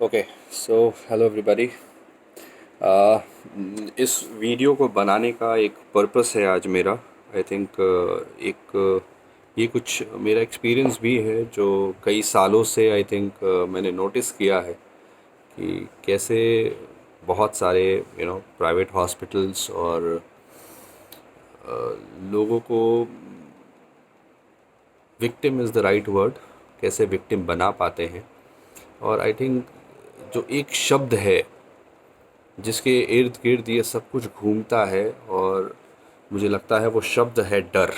Okay so hello everybody. इस video को बनाने का एक पर्पस है आज मेरा। आई थिंक ये कुछ मेरा एक्सपीरियंस भी है जो कई सालों से आई थिंक मैंने नोटिस किया है कि कैसे बहुत सारे प्राइवेट हॉस्पिटल्स और लोगों को victim is the right word, कैसे विक्टिम बना पाते हैं। और आई थिंक जो एक शब्द है जिसके इर्द गिर्द ये सब कुछ घूमता है, और मुझे लगता है वो शब्द है डर।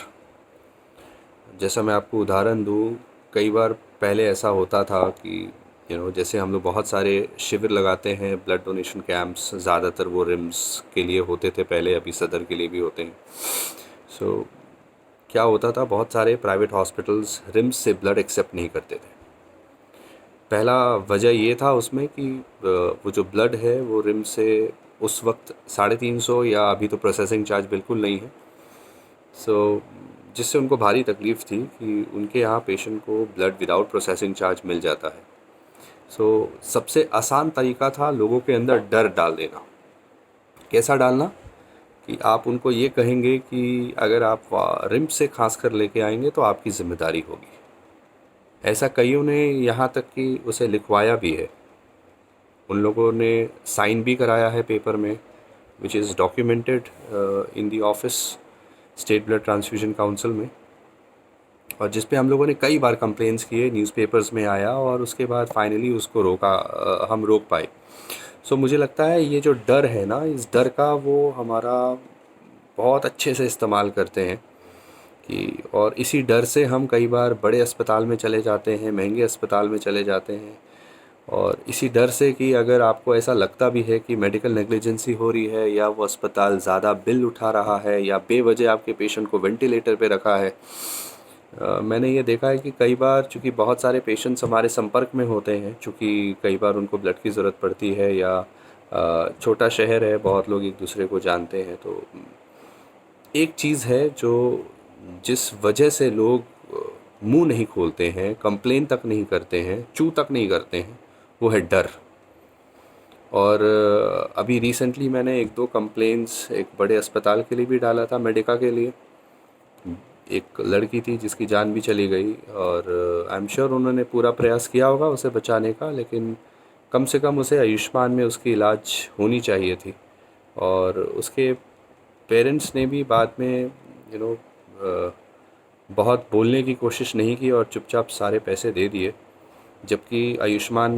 जैसा मैं आपको उदाहरण दूँ, कई बार पहले ऐसा होता था कि जैसे हम लोग बहुत सारे शिविर लगाते हैं, ब्लड डोनेशन कैंप्स, ज़्यादातर वो रिम्स के लिए होते थे पहले, अभी सदर के लिए भी होते हैं। सो क्या होता था, बहुत सारे प्राइवेट हॉस्पिटल्स रिम्स से ब्लड एक्सेप्ट नहीं करते थे। पहला वजह ये था उसमें कि वो जो ब्लड है वो रिम से उस वक्त 350 या अभी तो प्रोसेसिंग चार्ज बिल्कुल नहीं है। सो जिससे उनको भारी तकलीफ़ थी कि उनके यहाँ पेशेंट को ब्लड विदाउट प्रोसेसिंग चार्ज मिल जाता है। सो सबसे आसान तरीका था लोगों के अंदर डर डाल देना। कैसा डालना कि आप उनको ये कहेंगे कि अगर आप रिम से खांस कर लेके आएंगे तो आपकी ज़िम्मेदारी होगी। ऐसा कईयों ने यहाँ तक कि उसे लिखवाया भी है, उन लोगों ने साइन भी कराया है पेपर में, which is documented in the office state blood transfusion council में, और जिस पे हम लोगों ने कई बार कंप्लेंट्स किए, न्यूज़पेपर्स में आया, और उसके बाद फाइनली उसको हम रोक पाए। सो मुझे लगता है ये जो डर है ना, इस डर का वो हमारा बहुत अच्छे से इस्तेमाल करते हैं कि, और इसी डर से हम कई बार बड़े अस्पताल में चले जाते हैं, महंगे अस्पताल में चले जाते हैं। और इसी डर से कि अगर आपको ऐसा लगता भी है कि मेडिकल नेग्लिजेंसी हो रही है, या वो अस्पताल ज़्यादा बिल उठा रहा है, या बेवजह आपके पेशेंट को वेंटिलेटर पे रखा है। मैंने ये देखा है कि कई बार, चूँकि बहुत सारे पेशेंट्स हमारे संपर्क में होते हैं, चूँकि कई बार उनको ब्लड की ज़रूरत पड़ती है, या छोटा शहर है, बहुत लोग एक दूसरे को जानते हैं, तो एक चीज़ है जो, जिस वजह से लोग मुंह नहीं खोलते हैं, कंप्लेन तक नहीं करते हैं, चू तक नहीं करते हैं, वो है डर। और अभी रिसेंटली मैंने एक दो कंप्लेंट्स एक बड़े अस्पताल के लिए भी डाला था, मेडिका के लिए। एक लड़की थी जिसकी जान भी चली गई, और आई एम श्योर उन्होंने पूरा प्रयास किया होगा उसे बचाने का, लेकिन कम से कम उसे आयुष्मान में उसकी इलाज होनी चाहिए थी। और उसके पेरेंट्स ने भी बाद में बहुत बोलने की कोशिश नहीं की और चुपचाप सारे पैसे दे दिए, जबकि आयुष्मान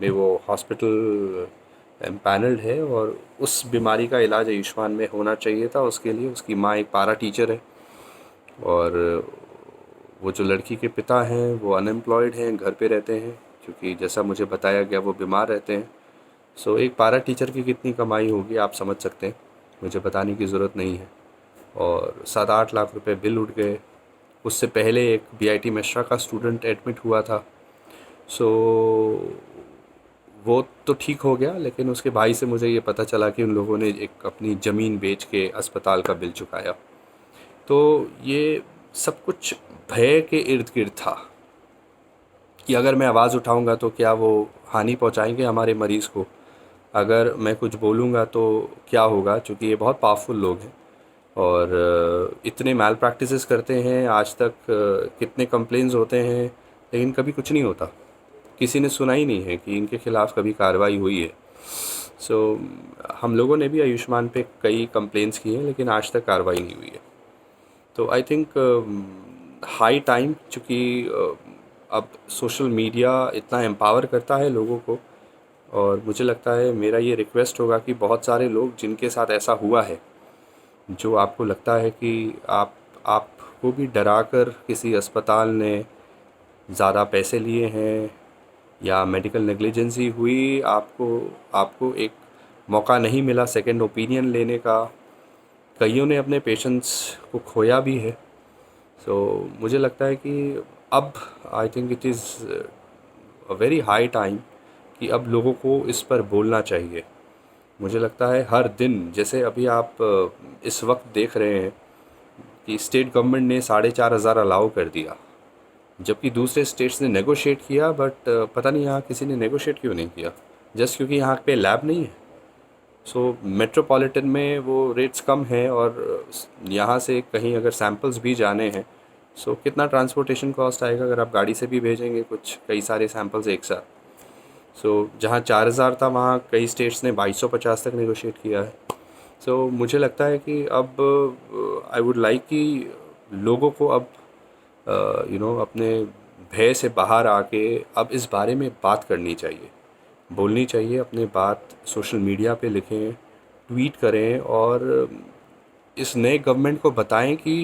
में वो हॉस्पिटल एम्पैनल्ड है, और उस बीमारी का इलाज आयुष्मान में होना चाहिए था। उसके लिए उसकी माँ एक पारा टीचर है, और वो जो लड़की के पिता हैं वो अनएम्प्लॉयड हैं, घर पे रहते हैं, क्योंकि जैसा मुझे बताया गया वो बीमार रहते हैं। सो एक पारा टीचर की कितनी कमाई होगी आप समझ सकते हैं, मुझे बताने की ज़रूरत नहीं है। और 7-8 लाख रुपए बिल उठ गए। उससे पहले एक बीआईटी मिश्रा का स्टूडेंट एडमिट हुआ था। सो वो तो ठीक हो गया, लेकिन उसके भाई से मुझे ये पता चला कि उन लोगों ने एक अपनी ज़मीन बेच के अस्पताल का बिल चुकाया। तो ये सब कुछ भय के इर्द गिर्द था कि अगर मैं आवाज़ उठाऊंगा तो क्या वो हानि पहुंचाएंगे हमारे मरीज़ को, अगर मैं कुछ बोलूँगा तो क्या होगा, क्योंकि ये बहुत पावरफुल लोग हैं, और इतने मैल प्रैक्टिसेस करते हैं। आज तक कितने कंप्लेंट्स होते हैं, लेकिन कभी कुछ नहीं होता। किसी ने सुना ही नहीं है कि इनके खिलाफ़ कभी कार्रवाई हुई है। सो हम लोगों ने भी आयुष्मान पे कई कंप्लेंट्स की हैं, लेकिन आज तक कार्रवाई नहीं हुई है। तो आई थिंक हाई टाइम, चूँकि अब सोशल मीडिया इतना एम्पावर करता है लोगों को, और मुझे लगता है मेरा ये रिक्वेस्ट होगा कि बहुत सारे लोग जिनके साथ ऐसा हुआ है, जो आपको लगता है कि आपको भी डरा कर किसी अस्पताल ने ज़्यादा पैसे लिए हैं, या मेडिकल नेग्लिजेंसी हुई, आपको आपको एक मौका नहीं मिला सेकंड ओपिनियन लेने का। कईयों ने अपने पेशेंट्स को खोया भी है। सो मुझे लगता है कि अब आई think it is a very high time कि अब लोगों को इस पर बोलना चाहिए। मुझे लगता है हर दिन, जैसे अभी आप इस वक्त देख रहे हैं कि स्टेट गवर्नमेंट ने 4,500 अलाउ कर दिया, जबकि दूसरे स्टेट्स ने नेगोशिएट किया, बट पता नहीं यहाँ किसी ने नेगोशिएट क्यों नहीं किया, जस्ट क्योंकि यहाँ पे लैब नहीं है। सो मेट्रोपॉलिटन में वो रेट्स कम हैं, और यहाँ से कहीं अगर सैंपल्स भी जाने हैं, सो कितना ट्रांसपोर्टेशन कॉस्ट आएगा अगर आप गाड़ी से भी भेजेंगे कुछ कई सारे सैंपल्स एक साथ। सो जहाँ 4,000 था वहाँ कई स्टेट्स ने 2,250 तक नेगोशिएट किया है। सो मुझे लगता है कि अब आई वुड लाइक कि लोगों को अब अपने भय से बाहर आके अब इस बारे में बात करनी चाहिए, बोलनी चाहिए, अपने बात सोशल मीडिया पे लिखें, ट्वीट करें, और इस नए गवर्नमेंट को बताएं कि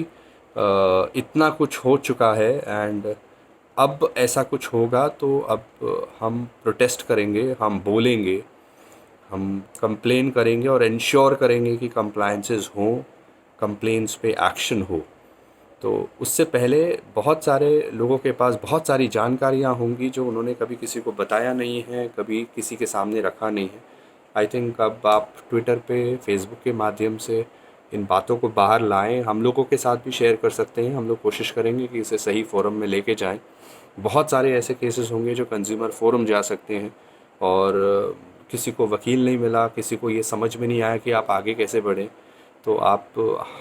इतना कुछ हो चुका है, एंड अब ऐसा कुछ होगा तो अब हम प्रोटेस्ट करेंगे, हम बोलेंगे, हम कंप्लेन करेंगे और इंश्योर करेंगे कि कंप्लायंसेस हों, कंप्लेंट्स पे एक्शन हो। तो उससे पहले बहुत सारे लोगों के पास बहुत सारी जानकारियाँ होंगी जो उन्होंने कभी किसी को बताया नहीं है, कभी किसी के सामने रखा नहीं है। आई थिंक अब आप ट्विटर पे, फेसबुक के माध्यम से इन बातों को बाहर लाएं, हम लोगों के साथ भी शेयर कर सकते हैं, हम लोग कोशिश करेंगे कि इसे सही फोरम में लेके जाएं। बहुत सारे ऐसे केसेस होंगे जो कंज्यूमर फोरम जा सकते हैं, और किसी को वकील नहीं मिला, किसी को ये समझ में नहीं आया कि आप आगे कैसे बढ़ें, तो आप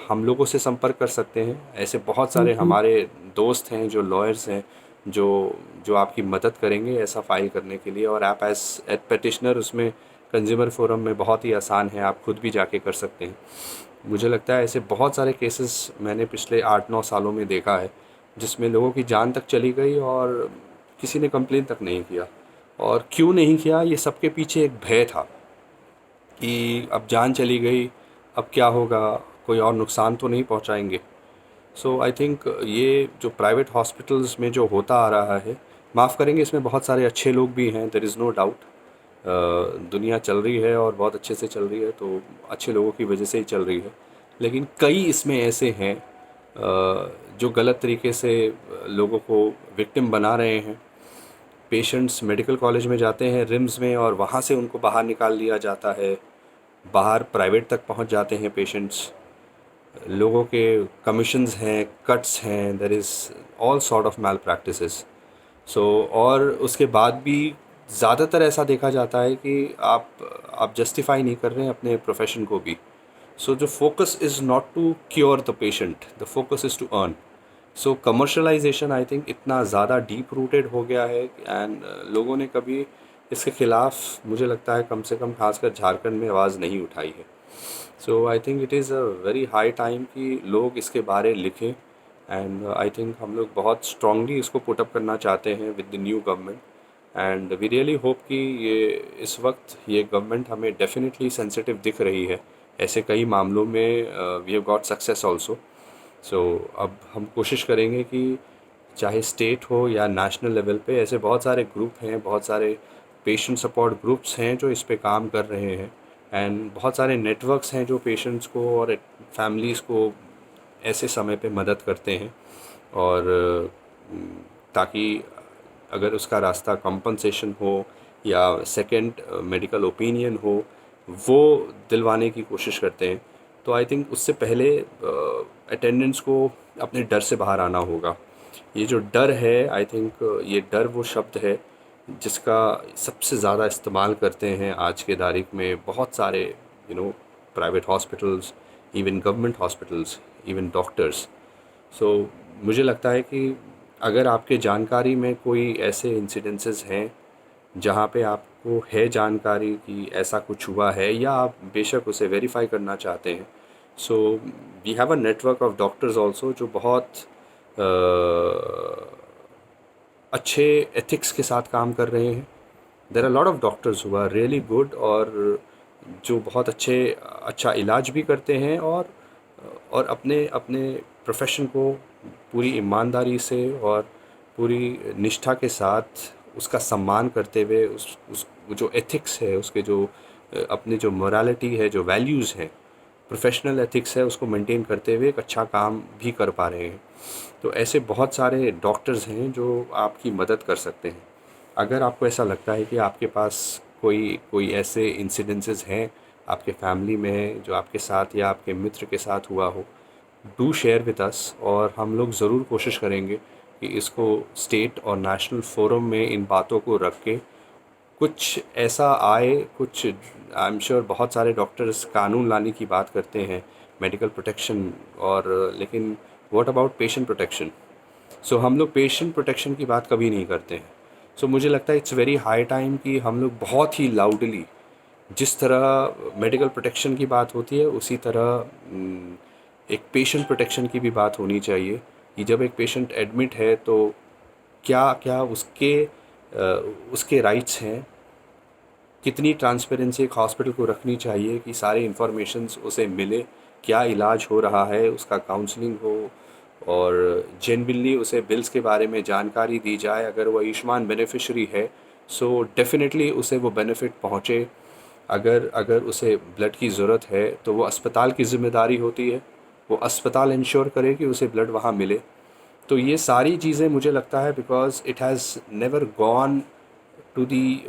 हम लोगों से संपर्क कर सकते हैं। ऐसे बहुत सारे हमारे दोस्त हैं जो लॉयर्स हैं, जो जो आपकी मदद करेंगे ऐसा फ़ाइल करने के लिए। और आप एज एड पेटिशनर उसमें कंज्यूमर फोरम में बहुत ही आसान है, आप खुद भी जाके कर सकते हैं। मुझे लगता है ऐसे बहुत सारे केसेस मैंने पिछले 8-9 सालों में देखा है जिसमें लोगों की जान तक चली गई और किसी ने कंप्लेन तक नहीं किया। और क्यों नहीं किया, ये सबके पीछे एक भय था कि अब जान चली गई, अब क्या होगा, कोई और नुकसान तो नहीं पहुंचाएंगे। सो आई थिंक ये जो प्राइवेट हॉस्पिटल्स में जो होता आ रहा है, माफ़ करेंगे इसमें बहुत सारे अच्छे लोग भी हैं, देयर इज़ नो डाउट। दुनिया चल रही है और बहुत अच्छे से चल रही है, तो अच्छे लोगों की वजह से ही चल रही है। लेकिन कई इसमें ऐसे हैं जो गलत तरीके से लोगों को विक्टिम बना रहे हैं। पेशेंट्स मेडिकल कॉलेज में जाते हैं, रिम्स में, और वहाँ से उनको बाहर निकाल लिया जाता है, बाहर प्राइवेट तक पहुँच जाते हैं पेशेंट्स। लोगों के कमीशंस हैं, कट्स हैं, there is all sort of malpractices. So और उसके बाद भी ज़्यादातर ऐसा देखा जाता है कि आप जस्टिफाई नहीं कर रहे हैं अपने प्रोफेशन को भी। सो जो focus is not to cure the patient, the focus is to earn. So commercialization I think इतना ज़्यादा डीप रूटेड हो गया है, एंड लोगों ने कभी इसके ख़िलाफ़, मुझे लगता है कम से कम खासकर झारखंड में, आवाज़ नहीं उठाई है। So I think it is a very high time कि लोग इसके बारे लिखें, एंड आई थिंक हम लोग बहुत स्ट्रांगली इसको पुट अप करना चाहते हैं with the new government. And we really hope कि ये इस वक्त ये गवर्नमेंट हमें डेफिनेटली सेंसिटिव दिख रही है। ऐसे कई मामलों में we have got success also. So अब हम कोशिश करेंगे कि चाहे स्टेट हो या नेशनल लेवल पे, ऐसे बहुत सारे ग्रुप हैं, बहुत सारे पेशेंट सपोर्ट ग्रुप्स हैं जो इस पे काम कर रहे हैं, एंड बहुत सारे नेटवर्क्स हैं जो पेशेंट्स को और फैमिलीज़ को ऐसे समय पे मदद करते हैं। और ताकि अगर उसका रास्ता कंपनसेशन हो या सेकंड मेडिकल ओपिनियन हो, वो दिलवाने की कोशिश करते हैं। तो आई थिंक उससे पहले अटेंडेंट्स को अपने डर से बाहर आना होगा। ये जो डर है, आई थिंक ये डर वो शब्द है जिसका सबसे ज़्यादा इस्तेमाल करते हैं आज के तारीख में बहुत सारे private hospitals, even government hospitals, even doctors. So मुझे लगता है कि अगर आपके जानकारी में कोई ऐसे इंसिडेंसेस हैं जहाँ पे आपको है जानकारी कि ऐसा कुछ हुआ है, या आप बेशक उसे वेरीफाई करना चाहते हैं, so we have a network of doctors also जो बहुत अच्छे एथिक्स के साथ काम कर रहे हैं। There are lot of doctors who are really good, और जो बहुत अच्छा इलाज भी करते हैं, और अपने अपने प्रोफेशन को पूरी ईमानदारी से और पूरी निष्ठा के साथ उसका सम्मान करते हुए, उस जो एथिक्स है उसके, जो अपने जो मोरालिटी है, जो वैल्यूज़ हैं, प्रोफेशनल एथिक्स है, उसको मेंटेन करते हुए एक अच्छा काम भी कर पा रहे हैं। तो ऐसे बहुत सारे डॉक्टर्स हैं जो आपकी मदद कर सकते हैं। अगर आपको ऐसा लगता है कि आपके पास कोई कोई ऐसे इंसिडेंसेस हैं आपके फैमिली में जो आपके साथ या आपके मित्र के साथ हुआ हो, डू शेयर विद अस, और हम लोग ज़रूर कोशिश करेंगे कि इसको स्टेट और नेशनल फोरम में इन बातों को रख के कुछ ऐसा आए। कुछ आई एम श्योर बहुत सारे डॉक्टर्स कानून लाने की बात करते हैं, मेडिकल प्रोटेक्शन, और लेकिन व्हाट अबाउट पेशेंट प्रोटेक्शन? सो हम लोग पेशेंट प्रोटेक्शन की बात कभी नहीं करते हैं। सो मुझे लगता है इट्स वेरी हाई टाइम कि हम लोग बहुत ही लाउडली, जिस तरह मेडिकल प्रोटेक्शन की बात होती है उसी तरह एक पेशेंट प्रोटेक्शन की भी बात होनी चाहिए कि जब एक पेशेंट एडमिट है तो क्या क्या उसके राइट्स हैं, कितनी ट्रांसपेरेंसी एक हॉस्पिटल को रखनी चाहिए कि सारे इन्फॉर्मेशंस उसे मिले, क्या इलाज हो रहा है, उसका काउंसलिंग हो, और जेनविनली उसे बिल्स के बारे में जानकारी दी जाए। अगर वो आयुष्मान बेनिफिशरी है सो डेफिनेटली उसे वो बेनिफिट पहुँचे। अगर अगर उसे ब्लड की ज़रूरत है तो वो अस्पताल की ज़िम्मेदारी होती है, वो अस्पताल इंश्योर करे कि उसे ब्लड वहाँ मिले। तो ये सारी चीज़ें मुझे लगता है because it has never gone to the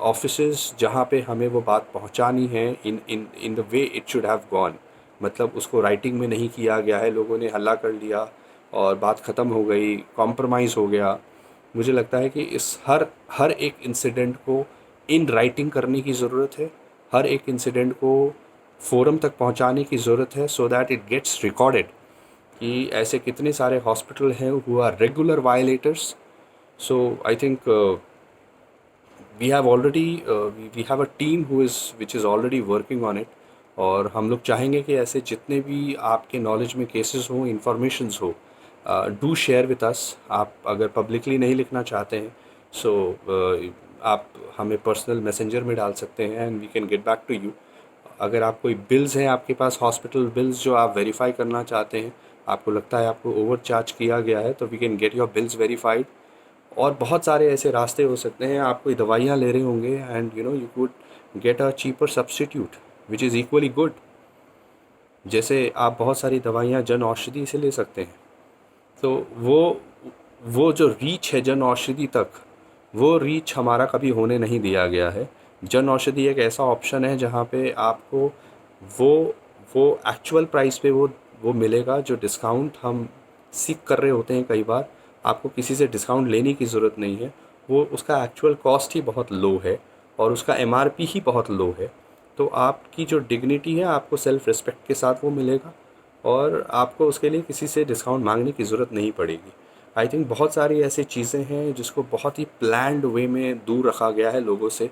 offices जहाँ पे हमें वो बात पहुँचानी है in in in the way it should have gone. मतलब उसको राइटिंग में नहीं किया गया है, लोगों ने हल्ला कर लिया और बात ख़त्म हो गई, कॉम्प्रोमाइज़ हो गया। मुझे लगता है कि इस हर हर एक इंसिडेंट को इन राइटिंग करने की ज़रूरत है, हर एक इंसिडेंट को फोरम तक पहुंचाने की ज़रूरत है so that it gets recorded कि ऐसे कितने सारे हॉस्पिटल हैं who are regular violators. So I think we have already we have a team who is which is already working on it. और हम लोग चाहेंगे कि ऐसे जितने भी आपके नॉलेज में केसेस हों, इंफॉर्मेशंस हो, डू शेयर विद अस। आप अगर पब्लिकली नहीं लिखना चाहते हैं सो आप हमें पर्सनल मैसेंजर में डाल सकते हैं and we can get back to you. अगर आप कोई बिल्स हैं आपके पास, हॉस्पिटल बिल्स जो आप वेरीफाई करना चाहते हैं, आपको लगता है आपको ओवर चार्ज किया गया है, तो we can get your bills verified. और बहुत सारे ऐसे रास्ते हो सकते हैं। आप कोई दवाइयाँ ले रहे होंगे and you could get a cheaper substitute which is equally good. जैसे आप बहुत सारी दवाइयाँ जन औषधि से ले सकते हैं। तो वो जो रीच है जन औषधि तक, वो रीच हमारा कभी होने नहीं दिया गया है। जन औषधि एक ऐसा ऑप्शन है जहाँ पे आपको वो वो एक्चुअल प्राइस पे वो मिलेगा जो डिस्काउंट हम सीख कर रहे होते हैं। कई बार आपको किसी से डिस्काउंट लेने की ज़रूरत नहीं है, वो उसका एक्चुअल कॉस्ट ही बहुत लो है और उसका एमआरपी ही बहुत लो है। तो आपकी जो डिग्निटी है आपको सेल्फ़ रिस्पेक्ट के साथ वो मिलेगा और आपको उसके लिए किसी से डिस्काउंट मांगने की ज़रूरत नहीं पड़ेगी। आई थिंक बहुत सारी ऐसी चीज़ें हैं जिसको बहुत ही प्लान्ड वे में दूर रखा गया है लोगों से।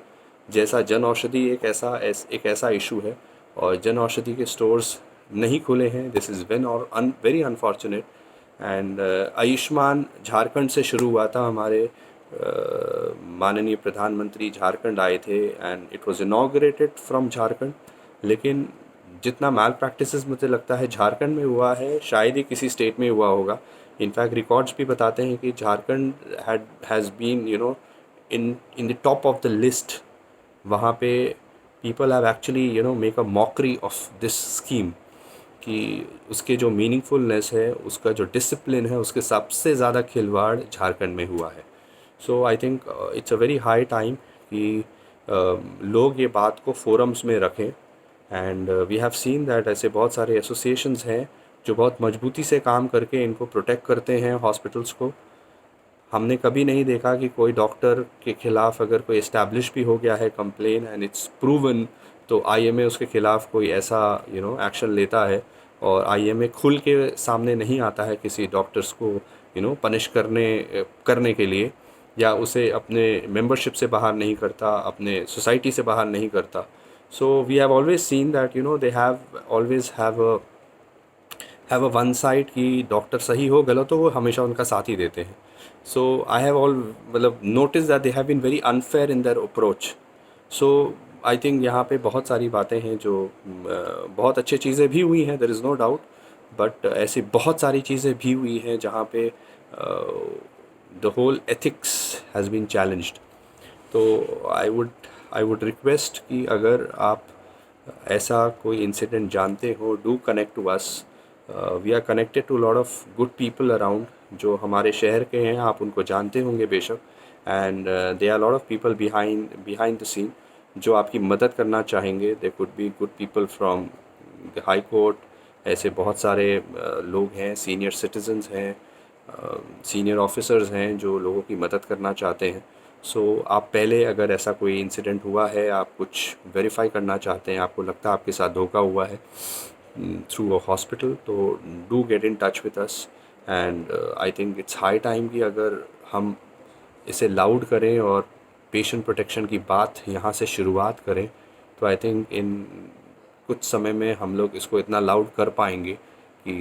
जैसा जन औषधि एक ऐसा इशू है और जन औषधि के स्टोर्स नहीं खुले हैं। This is very unfortunate. And Ayushman Jharkhand से शुरू हुआ था। हमारे माननीय प्रधानमंत्री झारखंड आए थे and it was inaugurated from Jharkhand. लेकिन जितना मैल प्रैक्टिसेस मुझे लगता है झारखंड में हुआ है शायद ही किसी स्टेट में हुआ होगा। इनफैक्ट रिकॉर्ड्स भी बताते हैं कि Jharkhand has been in the top of the list. वहाँ पे people have actually make a mockery of this scheme कि उसके जो मीनिंगफुलनेस है, उसका जो डिसिप्लिन है, उसके सबसे ज़्यादा खिलवाड़ झारखंड में हुआ है। So I think it's a very high time कि लोग ये बात को फोरम्स में रखें। And we have seen that ऐसे बहुत सारे एसोसिएशंस हैं जो बहुत मजबूती से काम करके इनको प्रोटेक्ट करते हैं हॉस्पिटल्स को। हमने कभी नहीं देखा कि कोई डॉक्टर के ख़िलाफ़ अगर कोई इस्टेब्लिश भी हो गया है कंप्लेन एंड इट्स प्रूवन, तो आईएमए उसके ख़िलाफ़ कोई ऐसा एक्शन लेता है। और आईएमए खुल के सामने नहीं आता है किसी डॉक्टर्स को पनिश करने के लिए, या उसे अपने मेंबरशिप से बाहर नहीं करता, अपने सोसाइटी से बाहर नहीं करता। So we have always seen that they have a one side कि डॉक्टर सही हो गलत हो वो हमेशा उनका साथ ही देते हैं। सो आई हैव ऑल मतलब notice that they have been very unfair in their approach. So I think यहाँ पे बहुत सारी बातें हैं जो बहुत अच्छी चीज़ें भी हुई हैं, there is no doubt. But ऐसी बहुत सारी चीज़ें भी हुई हैं जहाँ पे the whole ethics has been challenged. तो आई वुड रिक्वेस्ट कि अगर आप ऐसा कोई इंसिडेंट जानते हो, do connect to us. We are connected to lot of good people around जो हमारे शहर के हैं, आप उनको जानते होंगे बेशक। And they are lot of people behind the scene जो आपकी मदद करना चाहेंगे। They could be good people from the high court, ऐसे बहुत सारे लोग हैं, सीनियर सिटीजन्स हैं, सीनियर ऑफिसर्स हैं जो लोगों की मदद करना चाहते हैं। सो आप पहले अगर ऐसा कोई इंसिडेंट हुआ है, आप कुछ वेरीफाई करना चाहते हैं, आपको लगता है आपके साथ धोखा हुआ है थ्रू अ हॉस्पिटल, तो do get in touch with us. And I think it's high time कि अगर हम इसे लाउड करें और पेशेंट प्रोटेक्शन की बात यहाँ से शुरुआत करें, तो आई थिंक इन कुछ समय में हम लोग इसको इतना लाउड कर पाएंगे कि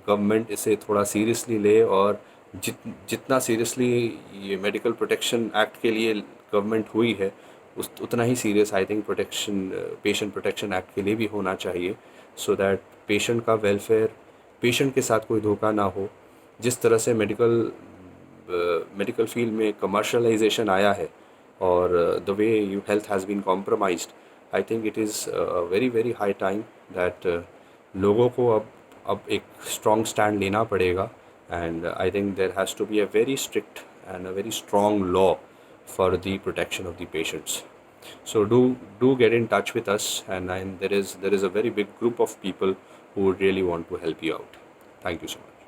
गवर्नमेंट इसे थोड़ा सीरियसली ले, और जितना सीरियसली ये मेडिकल प्रोटेक्शन एक्ट के लिए गवर्नमेंट हुई है, उस उतना ही serious I think patient protection act के लिए भी होना चाहिए, सो दैट पेशेंट का वेलफेयर, पेशेंट के साथ कोई धोखा ना हो। जिस तरह से मेडिकल फील्ड में कमर्शलाइजेशन आया है और the way you health has been compromised, I think it is very very high time that लोगों को अब एक स्ट्रॉन्ग स्टैंड लेना पड़ेगा। And I think there has to be a very strict and a very strong law for the protection of the patients. So do get in touch with us, and there is a very big group of people who would really want to help you out. Thank you so much.